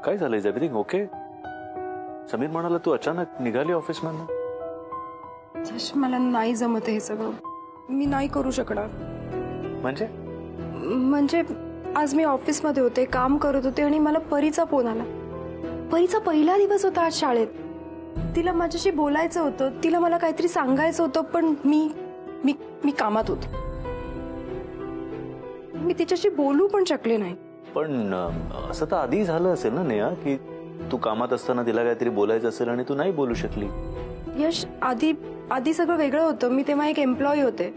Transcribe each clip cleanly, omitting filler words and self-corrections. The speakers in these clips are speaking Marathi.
काय झालं? Is everything okay? समीर म्हणाला तू अचानक निघाली ऑफिस मधून. यश, मला नाही जमत हे सगळं. मी नाही करू शकणार. म्हणजे आज मी ऑफिस मध्ये होते, काम करत होते आणि मला परीचा फोन आला. परीचा पहिला दिवस होता आज शाळेत. तिला माझ्याशी बोलायचं होतं, तिला मला काहीतरी सांगायचं होतं, पण मी कामात होते. मी तिच्याशी बोलू पण शकले नाही. पण असं तर आधी झालं असेल ना नेहा, की तू कामात असताना तिला काहीतरी बोलायचं असेल आणि तू नाही बोलू शकली. यश, आधी सगळं वेगळं होतं. मी तेव्हा एक एम्प्लॉई होते.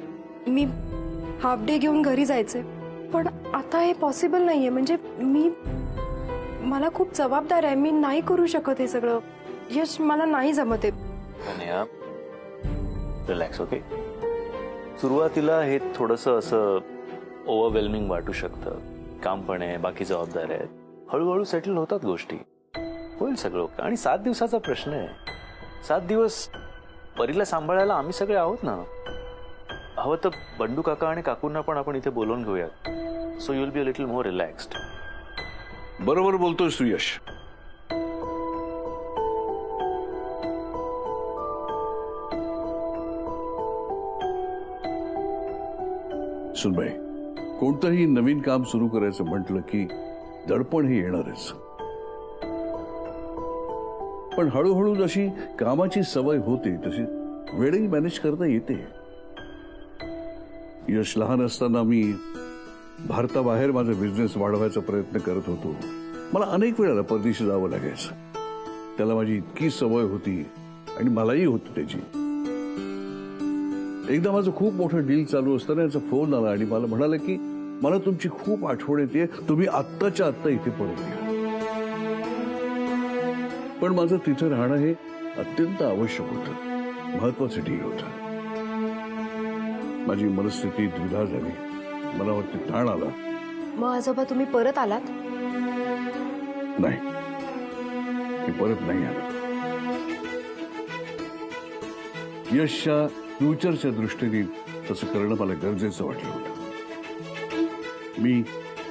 मी हाफ डे घेऊन घरी जायचे. पण आता हे पॉसिबल नाहीये. म्हणजे मला खूप जबाबदार आहे. मी नाही करू शकत हे सगळं. यश, मला नाही जमत आहे. नेहा, रिलॅक्स. ओके, सुरुवातीला हे थोडंसं असं ओव्हरवेल्मिंग वाटू शकतं. काम पण आहे, बाकी जबाबदार आहेत. हळूहळू सेटल होतात गोष्टी. होईल सगळं. आणि 7 दिवसाचा प्रश्न आहे. 7 दिवस परीला सांभाळायला आम्ही सगळे आहोत ना. हवं तर बंडू काका आणि काकूंना पण आपण इथे बोलवून घेऊयात. So you will be a little more relaxed. बरोबर बोलतोय सुयश. सुनबाई, कोणतंही नवीन काम सुरू करायचं म्हटलं की दडपण हे येणारच. पण हळूहळू जशी कामाची सवय होते तशी वेळही मॅनेज करता येते. यश लहान असताना मी भारताबाहेर माझा बिझनेस वाढवायचा प्रयत्न करत होतो. मला अनेक वेळेला परदेशी जावं लागायचं. त्याला माझी इतकी सवय होती आणि मलाही होती त्याची. एकदा माझं खूप मोठं डील चालू असताना याचा फोन आला आणि मला म्हणाले की मला तुमची खूप आठवण येते, तुम्ही आत्ताच्या आत्ता इथे परत या. पण माझं तिथे राहणं हे अत्यंत आवश्यक होतं. महत्वाचं डील होतं. माझी मनस्थिती द्विधा झाली. मला वाटते ताण आला. मग आजोबा, तुम्ही परत आलात? नाही, मी परत नाही आलो. यशच्या फ्युचरच्या दृष्टीने तसं करणं मला गरजेचं वाटलं होतं. मी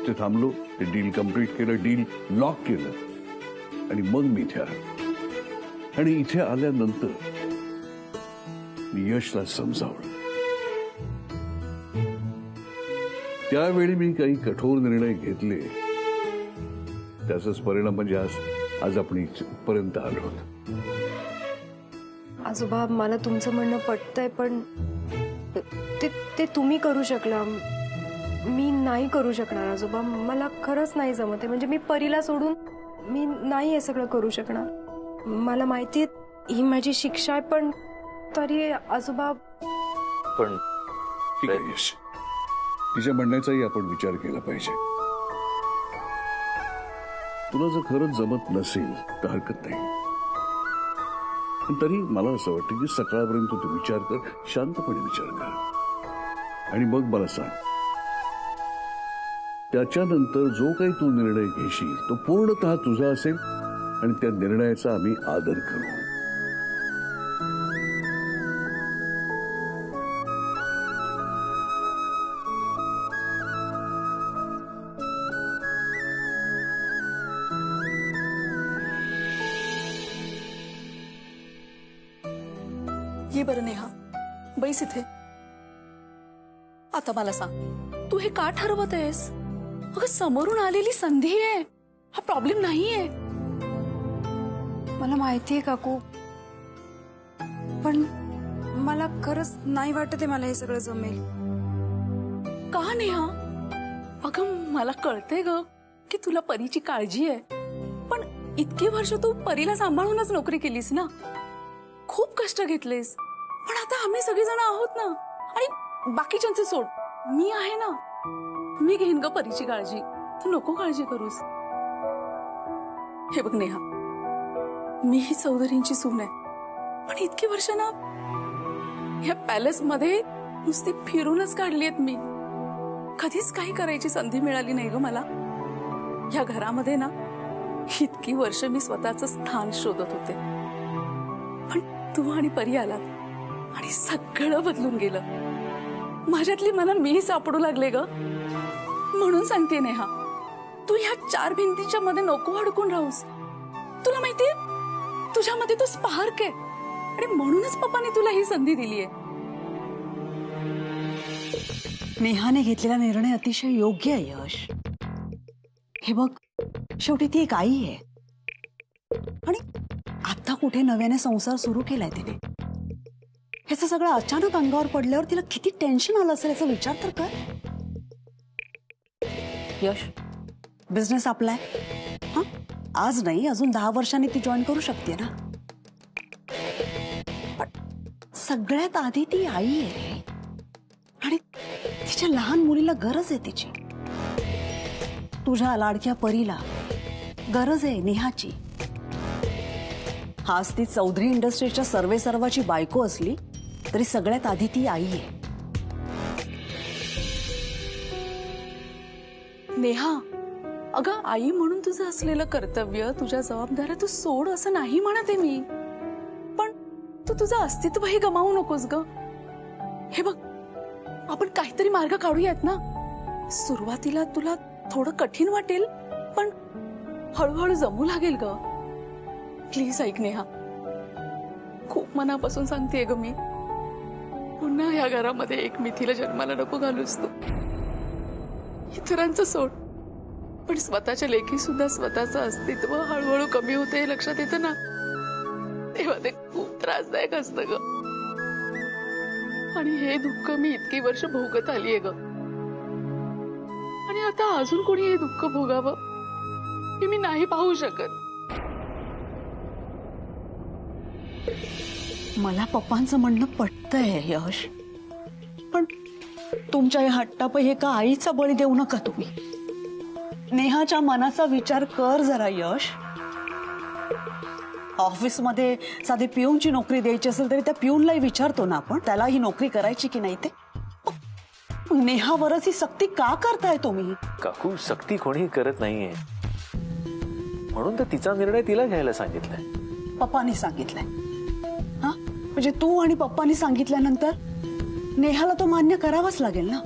ते थांबलो, ते डील कम्प्लीट केलं, डील लॉक केलं आणि मग मी इथे आलो. आणि इथे आल्यानंतर मी यशला समजावलं. त्यावेळी मी काही कठोर निर्णय घेतले, त्याचाच परिणाम म्हणजे आज आपण इथपर्यंत आलो आहोत. आजोबा, मला तुमचं म्हणणं पटतंय, पण ते तुम्ही करू शकला. मी नाही करू शकणार आजोबा. मला खरंच नाही जमत आहे. म्हणजे मी परीला सोडून मी नाही हे सगळं करू शकणार. मला माहिती आहे ही माझी शिक्षा आहे, पण तरी आजोबा. पण ठीक आहे यश, तिच्या म्हणण्याचाही आपण विचार केला पाहिजे. तुला जर खरंच जमत नसेल तर हरकत नाही. पण तरी मला असं वाटतं की सकाळपर्यंत तू विचार कर, शांतपणे विचार कर आणि मग मला सांग. त्याच्यानंतर जो काही तू निर्णय घेशील तो पूर्णतः तुझा असेल आणि त्या निर्णयाचा आम्ही आदर करू. ये बरं नेहा, बैस इथे. आता मला सांग, तू हे का ठरवत आहेस? अगं, समोरून आलेली संधी आहे, हा प्रॉब्लेम नाहीये. मला माहितीये काकू, पण मला खरंच नाही वाटत मला हे सगळं जमेल. का नेहा? अगं, मला कळतंय ग की तुला परीची काळजी आहे, पण इतकी वर्ष तू परीला सांभाळूनच नोकरी केलीस ना. खूप कष्ट घेतलेस. पण आता आम्ही सगळेजण आहोत ना. आणि बाकीच्यांचे सोड, मी आहे ना. मी घेईन ग परीची काळजी. तू नको काळजी करूस. हे बघ नेहा, मी ही चौधरींची सून आहे, पण इतकी वर्ष ना या पॅलेस मध्ये नुसती फिरूनच काढली आहेत मी. कधीच काही करायची संधी मिळाली नाही ग मला. या घरामध्ये ना इतकी वर्ष मी स्वतःचं स्थान शोधत होते, पण तू आणि परी आलात आणि सगळं बदलून गेलं. माझ्यातली मला मी सापडू लागले ग. म्हणून सांगते नेहा, तू ह्या चार भिंतीच्या मध्ये नको अडकून राहूस. तुला माहितीये तुझ्यामध्ये तो स्पार्क आहे आणि म्हणूनच पप्पाने तुला ही संधी दिलीये. नेहाने घेतलेला निर्णय अतिशय योग्य आहे यश. हे बघ, शेवटी ती एक आई आहे आणि आता कुठे नव्याने संसार सुरू केलाय तिने. ह्याचं सगळं अचानक अंगावर पडल्यावर तिला किती टेन्शन आलं असेल याचा विचार तर कर. यश, बिझनेस आपला आहे. हा, आज नाही, अजून 10 वर्षांनी ती जॉईन करू शकते ना. पण सगळ्यात आधी ती आई आहे आणि तिच्या लहान मुलीला गरज आहे तिची. तुझ्या लाडक्या परीला गरज आहे नेहाची. आज ती चौधरी इंडस्ट्रीजच्या सर्वेसर्वाची बायको असली तरी सगळ्यात आधी ती आई आहे. नेहा, अगं आई म्हणून तुझं असलेलं कर्तव्य, तुझ्या जबाबदाऱ्या तू सोड असं नाही म्हणते मी, पण तू तुझं अस्तित्वही गमावू नकोस ग. हे बघ, आपण काहीतरी मार्ग काढूयात ना. सुरुवातीला तुला थोडं कठीण वाटेल पण हळूहळू जमू लागेल ग. प्लीज ऐक नेहा, खूप मनापासून सांगतेय ग मी. पुन्हा या घरामध्ये एक मिथीला जन्माला नको घालूस तू. इतरांचं सोड, पण स्वतःच्या लेखी सुद्धा स्वतःचं अस्तित्व हळूहळू कमी होते हे लक्षात येतं ना, तेव्हा ते खूप त्रासदायक असतं ग. आणि हे दुःख मी इतकी वर्ष भोगत आलीये ग, आणि आता अजून कोणी हे दुःख भोगावं हे मी नाही पाहू शकत. मला पप्पांचं म्हणणं पटतंय यश, पण तुमच्या या हट्टापायी एका आईचा बळी देऊ नका तुम्ही. नेहाच्या मनाचा विचार कर जरा यश. ऑफिसमध्ये साधी पिऊनची नोकरी द्यायची असेल तरी त्या पिऊनलाही विचारतो ना आपण, त्याला ही नोकरी करायची की नाही ते. नेहावरच ही सक्ती का करताय तुम्ही? काकू, सक्ती कोणी करत नाहीये, म्हणून तर तिचा निर्णय तिला घ्यायला सांगितलाय. पप्पांनी सांगितलंय. हा, म्हणजे तू आणि पप्पांनी सांगितल्यानंतर नेहाला तो मान्य करावाच लागेल ना.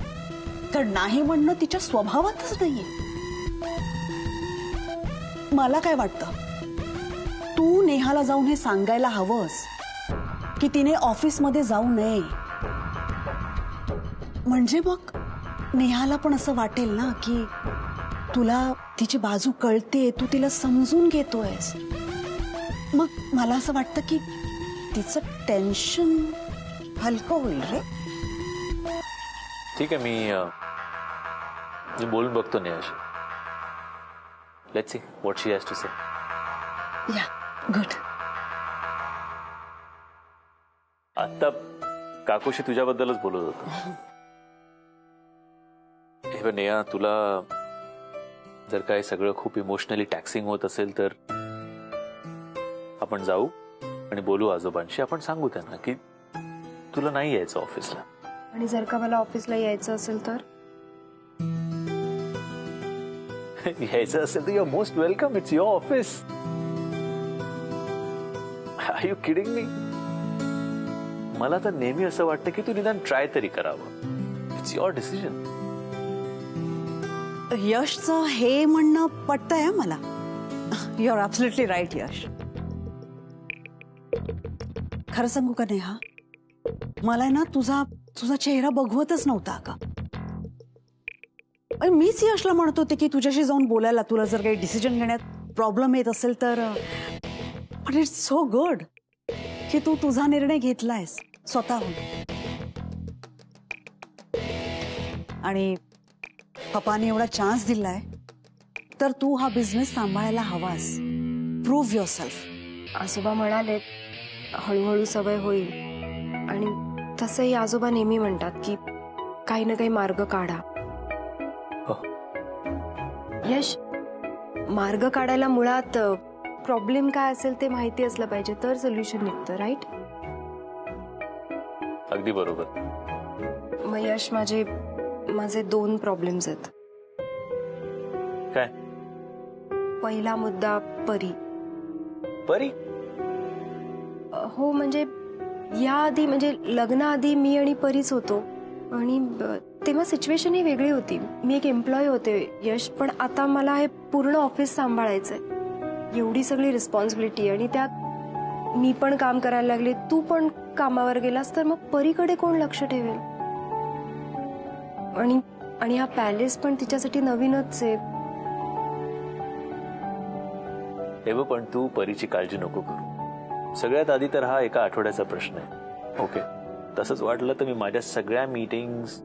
तर नाही म्हणणं तिच्या स्वभावातच नाहीये. मला काय वाटतं, तू नेहाला जाऊन हे सांगायला हवंस की तिने ऑफिसमध्ये जाऊ नये. म्हणजे मग नेहाला पण असं वाटेल ना की तुला तिची बाजू कळते, तू तिला समजून घेतोयस. मग मला असं वाटतं की तिचं टेन्शन हलकं होईल रे. ठीक आहे, मी बोलून बघतो नेहाशी. Let's see what she has to say. Yeah, good. आता काकूशी तुझ्याबद्दलच बोलत होतो. हे बघ नेहा, तुला जर काय सगळं खूप इमोशनली टॅक्सिंग होत असेल तर आपण जाऊ आणि बोलू आजोबांशी. आपण सांगू त्यांना की तुला नाही यायचं ऑफिसला. आणि जर का मला ऑफिसला यायचं असेल तर यायचं असेल तर you are most welcome. It's your office. Are you kidding me? मला तर नेहमी असं वाटतं की तू निदान ट्राय तरी करावं. It's your decision. यशचं हे म्हणणं पटतंय मला. यू आर ॲब्सोल्युटली राईट यश. खरं सांगू का नेहा, मला ना तुझा चेहरा बघवतच नव्हता का. मीच यशला म्हणत होते की तुझ्याशी जाऊन बोलायला, तुला जर काही डिसिजन घेण्यात प्रॉब्लेम येत असेल तर. बट इट्स सो गुड की तू तुझा निर्णय घेतलायस स्वतःहून. आणि पप्पाने एवढा चान्स दिलाय तर तू हा बिझनेस सांभाळायला हवास. Prove yourself. आजोबा म्हणाले हळूहळू सवय होईल, आणि तसंही आजोबा नेहमी म्हणतात की काही ना काही मार्ग काढा. यश, मार्ग काढायला मुळात प्रॉब्लेम काय असेल ते माहिती असलं पाहिजे तर सोल्युशन निघतं, राईट? अगदी बरोबर. मग यश, माझे 2 प्रॉब्लेम्स आहेत. काय? पहिला मुद्दा परी. परी? हो, म्हणजे याआधी, म्हणजे लग्नाआधी मी आणि परीच होतो. आणि तेव्हा सिच्युएशन ही वेगळी होती. मी एक एम्प्लॉय होते यश, पण आता मला हे पूर्ण ऑफिस सांभाळायचंय. एवढी सगळी रिस्पॉन्सिबिलिटी आणि त्यात मी पण काम करायला लागले, तू पण कामावर गेलास, तर मग परीकडे कोण लक्ष ठेवेल? आणि हा पॅलेस पण तिच्यासाठी नवीनच आहे. हे बघ, पण तू परीची काळजी नको करू. सगळ्यात आधी तर हा एका आठवड्याचा प्रश्न आहे. ओके, तसंच वाटलं तर मी माझ्या सगळ्या मीटिंग्स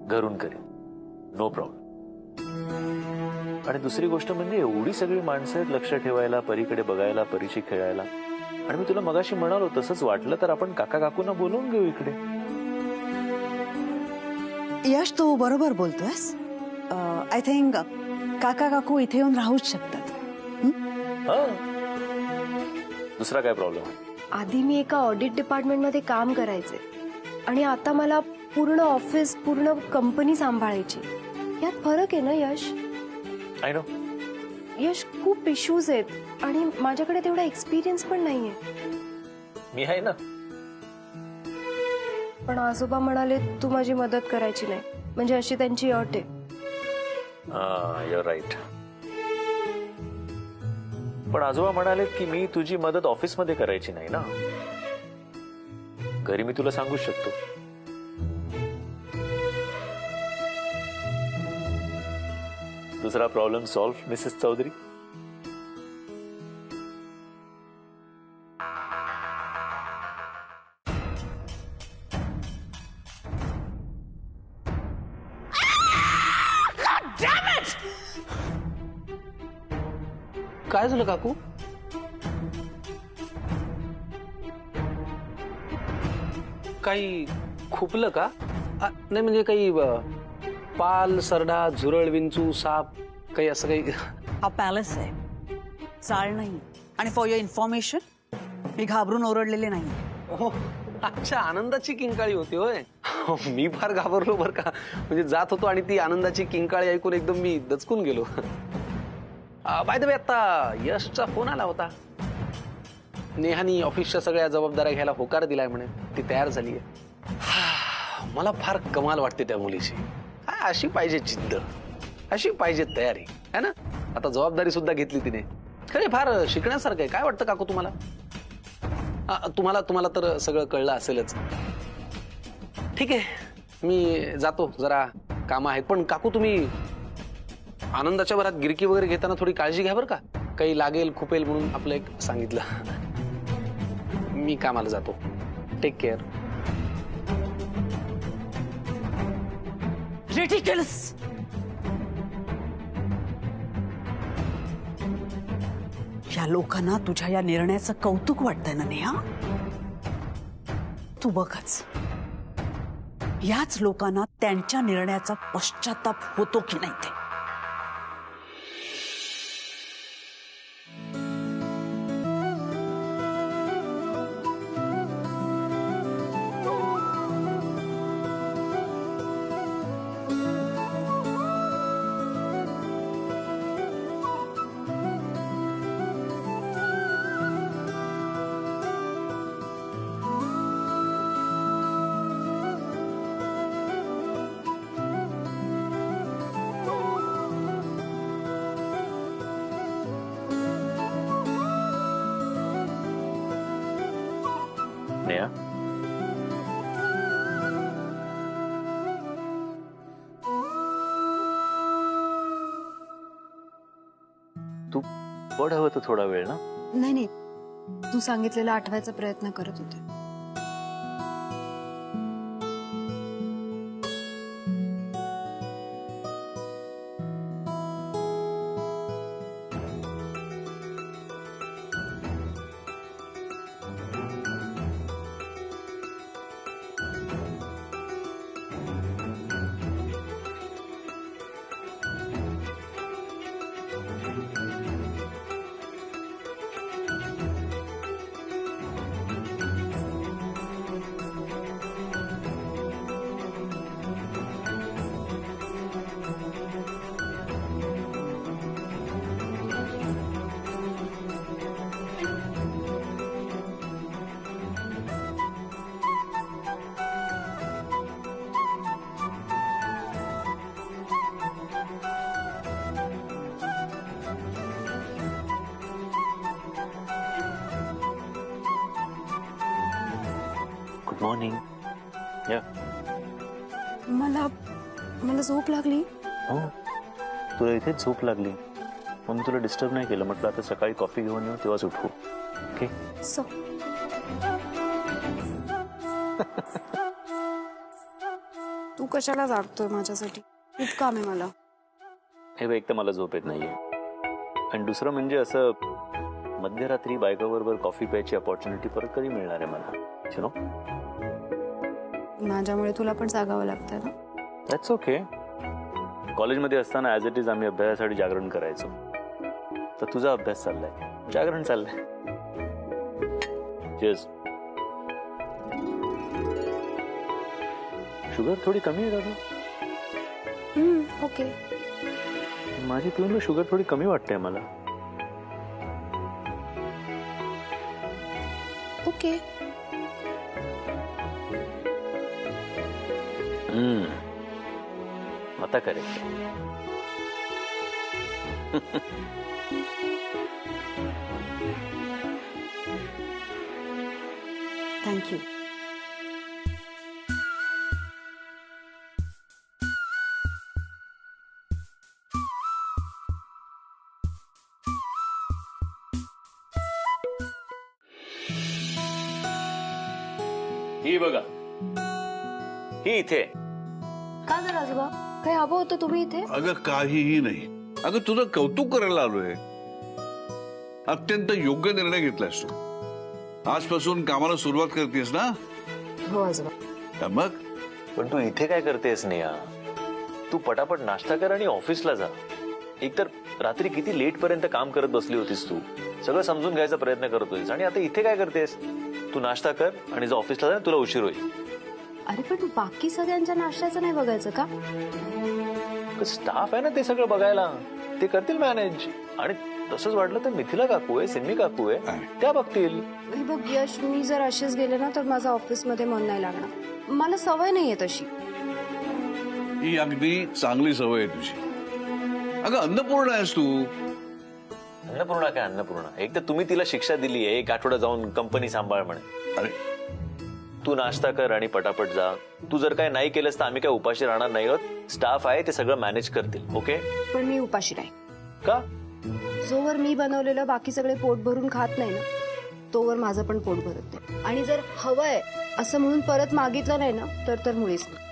घरून करेन, नो प्रॉब्लेम. आणि दुसरी गोष्ट म्हणजे एवढी सगळी माणसं आहेत लक्ष ठेवायला, परीकडे बघायला, परीची खेळायला. आणि मी तुला मगाशी म्हणालो, तसंच वाटलं तर आपण काका काकूंना बोलवून घेऊ इकडे. यश, तू बरोबर बोलतोयस. आय थिंक काका काकू इथे येऊन राहूच शकतात. हा, दुसरा काय प्रॉब्लेम आहे? आधी मी एका ऑडिट डिपार्टमेंटमध्ये काम करायचे आणि आता मला पूर्ण ऑफिस, पूर्ण कंपनी सांभाळायची. यात फरक आहे ना यश? I know. यश, खूप इश्यूज आहेत आणि माझ्याकडे तेवढा एक्सपिरियन्स पण नाहीये. मी आहे ना. पण आजोबा म्हणाले तू माझी मदत करायची नाही, म्हणजे अशी त्यांची अट आहे. You're right. पण आजोबा म्हणाले की मी तुझी मदत ऑफिसमध्ये करायची नाही ना. घरी मी तुला सांगू शकतो. दुसरा प्रॉब्लेम सॉल्व, मिसेस चौधरी. काय झालं काकू? काही खुपलं का? नाही म्हणजे काही पाल, सरडा, झुरळ, विंचू, साप, काही असं काही? हा पॅलेस आहे, चाळ नाही. आणि फॉर युअर इन्फॉर्मेशन, मी घाबरून ओरडलेले नाही. हो, अच्छा, आनंदाची किंकाळी होती होय. मी फार घाबरलो बर का. म्हणजे जात होतो आणि ती आनंदाची किंकाळी ऐकून एकदम मी दचकून गेलो. बाय द वे, आता यशचा फोन आला होता. नेहानी ऑफिसच्या सगळ्या जबाबदाऱ्या घ्यायला होकार दिलाय म्हणे. ती तयार झालीये. मला फार कमाल वाटते त्या मुलीची. अशी पाहिजे जिद्द, अशी पाहिजे तयारी, है ना. आता जबाबदारी सुद्धा घेतली तिने. खरे फार शिकण्यासारखं आहे. काय वाटतं काकू तुम्हाला? तुम्हाला तर सगळं कळलं असेलच. ठीक आहे, मी जातो, जरा कामं आहेत. पण काकू, तुम्ही आनंदाच्या भरात गिरकी वगैरे घेताना थोडी काळजी घ्या बरं का. काही लागेल खुपेल म्हणून आपलं एक सांगितलं. मी कामाला जातो. Take care. रिडिक्युलस. या लोकांना तुझ्या या निर्णयाचं कौतुक वाटतंय ना नेहा? तू बघच, याच लोकांना त्यांच्या निर्णयाचा पश्चाताप होतो की नाही ते. नेहा, तू पड, हवं तर थोडा वेळ ना. नाही, तू सांगितलेलं आठवायचा प्रयत्न करत होते. Good morning. या. मला मला झोप लागली. हो, तुला इथेच झोप लागली मग मी तुला डिस्टर्ब नाही केलं. म्हटलं आता सकाळी कॉफी घेऊन येऊ तेव्हाच उठवू. ओके. तू कशाला जागतोय माझ्यासाठी? खूप काम आहे मला. हे बघ, एक तर मला झोप येत नाहीये आणि दुसरं म्हणजे असं मध्यरात्री बायकोबरोबर कॉफी प्यायची अपॉर्च्युनिटी परत कधी मिळणार आहे मला? You know. माझ्यामुळे तुला पण जागावं लागतं ना. That's okay. कॉलेजमध्ये असताना ॲज इट इज आम्ही अभ्यासासाठी जागरण करायचो. तर तुझा अभ्यास चाललाय, जागरण चाललंय. Cheers. शुगर थोडी कमी आहे का गं? ओके. माझी तुला शुगर थोडी कमी वाटते मला. ओके. आता करेक्ट. थँक्यू. ही बघा, ही इथे. का झालं आजोबा? काही हवं होतं तुम्ही इथे? अगं काहीही नाही. अगं तुझं कौतुक करायला आलोय. अत्यंत योग्य निर्णय घेतलायस तू. आजपासून कामाला सुरुवात करतेस ना? हो आजोबा. तर मग पण तू इथे काय करतेस नेहा? तू पटापट नाश्ता कर आणि ऑफिसला जा. एकतर रात्री किती लेट पर्यंत काम करत बसली होतीस तू. सगळं समजून घ्यायचा प्रयत्न करतोयस आणि आता इथे काय करतेस? तू नाश्ता कर आणि जा ऑफिसला जा, तुला उशीर होईल. अरे पण बाकी सगळ्यांच्या नाश्त्याचं नाही बघायचं का? स्टाफ आहे ना ते सगळं बघायला, ते करतील मॅनेज. आणि तसंच वाटलं तर मिथिला काकू आहे, सिन्मी काकू आहे, त्या बघतील. हे बघ यश, मी जर असेच गेले ना तर माझं ऑफिसमध्ये मन नाही लागणार. मला सवय नाहीये तशी. ही अगदी चांगली सवय आहे तुझी. अगं अन्नपूर्ण आहेस तू. अन्नपूर्णा काय अन्नपूर्णा? एक तर तुम्ही तिला शिक्षा दिली आहे, एक आठवडा जाऊन कंपनी सांभाळ म्हणे. अरे तू नाश्ता कर आणि पटापट जा. तू जर काय नाही केलंस तर आम्ही काय उपाशी राहणार नाही आहोत. स्टाफ आहे ते सगळं मॅनेज करतील. ओके. पण मी उपाशी नाही. का? जोवर मी बनवलेलं बाकी सगळे पोट भरून खात नाही ना, तोवर माझं पण पोट भरत नाही. आणि जर हवंय असं म्हणून परत मागितलं नाही ना तर मुळीच नाही.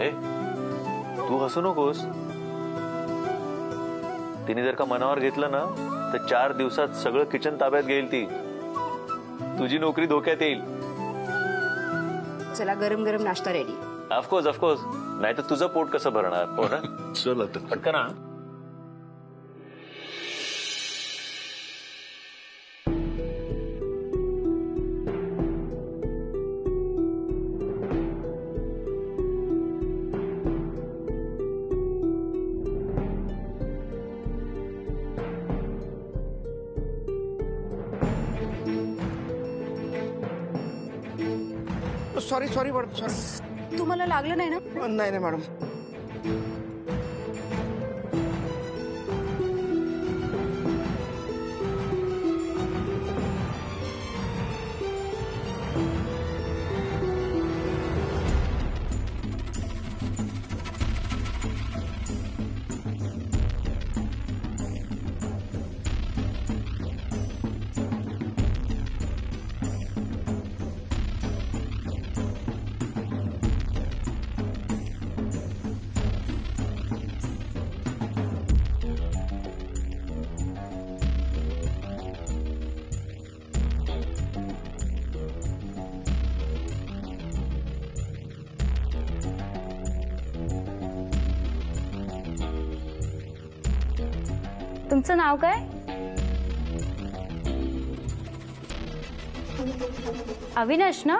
ए, तू हसू नकोस. तिने जर का मनावर घेतलं ना तर 4 दिवसात सगळं किचन ताब्यात घेईल ती. तुझी नोकरी धोक्यात येईल. चला गरम गरम नाश्ता रेडी. Of course of course. नाही तर तुझं पोट कसं भरणार? हो ना. चल आता. पटकन ना. Sorry sorry madam, sorry. तुम्हाला लागलं नाही ना? नाही नाही मॅडम. तुमचं नाव काय? अविनाश ना?